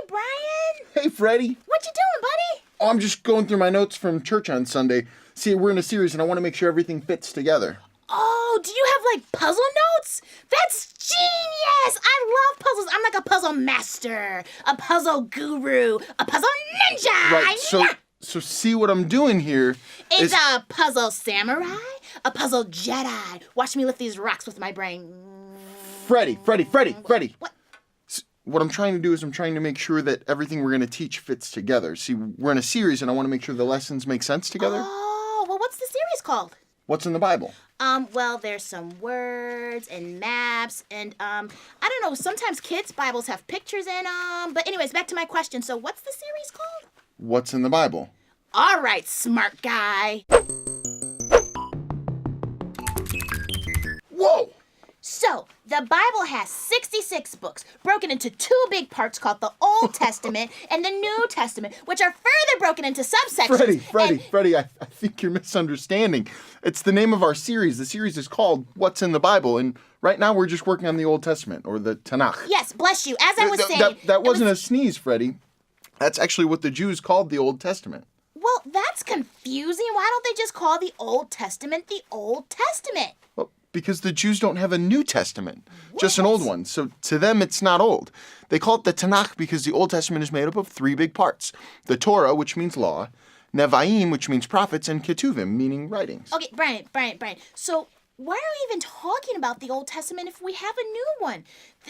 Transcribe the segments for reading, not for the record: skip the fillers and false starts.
Bryan. Hey, Freddy. What you doing, buddy? Oh, I'm just going through my notes from church on Sunday. See, we're in a series, and I want to make sure everything fits together. Oh, do you have, like, puzzle notes? That's genius! I love puzzles. I'm like a puzzle master, a puzzle guru, a puzzle ninja! Right, so see what I'm doing here It's a puzzle samurai, a puzzle Jedi. Watch me lift these rocks with my brain. Freddy. What? What I'm trying to do is I'm trying to make sure that everything we're going to teach fits together. See, we're in a series, and I want to make sure the lessons make sense together. Oh, well, what's the series called? What's in the Bible? Well, there's some words and maps, and, I don't know, sometimes kids' Bibles have pictures in them. But anyways, back to my question. So what's the series called? What's in the Bible? All right, smart guy. Whoa! So, the Bible has 66 books, broken into two big parts called the Old Testament and the New Testament, which are further broken into subsections. Freddy, I think you're misunderstanding. It's the name of our series. The series is called What's in the Bible, and right now we're just working on the Old Testament, or the Tanakh. Yes, bless you. As I was saying... That wasn't a sneeze, Freddy. That's actually what the Jews called the Old Testament. Well, that's confusing. Why don't they just call the Old Testament the Old Testament? Well, because the Jews don't have a New Testament, just an old one. So to them, it's not old. They call it the Tanakh because the Old Testament is made up of three big parts. The Torah, which means law, Nevi'im, which means prophets, and Ketuvim, meaning writings. Okay, Bryan. So why are we even talking about the Old Testament if we have a new one?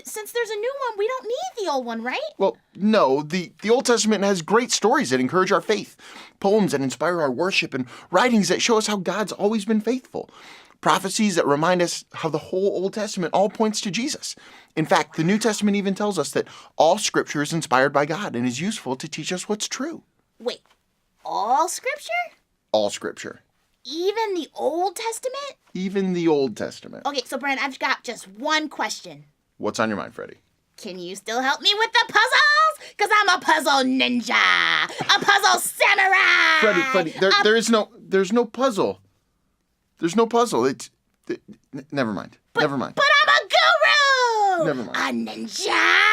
Since there's a new one, we don't need the old one, right? Well, no. The Old Testament has great stories that encourage our faith, poems that inspire our worship, and writings that show us how God's always been faithful. Prophecies that remind us how the whole Old Testament all points to Jesus. In fact, the New Testament even tells us that all Scripture is inspired by God and is useful to teach us what's true. Wait, all Scripture? All Scripture. Even the Old Testament? Even the Old Testament. Okay, so Bryan, I've got just one question. What's on your mind, Freddy? Can you still help me with the puzzles? Because I'm a puzzle ninja, a puzzle samurai. Freddy, there's no puzzle. There's no puzzle. Never mind. But I'm a guru. Never mind. A ninja.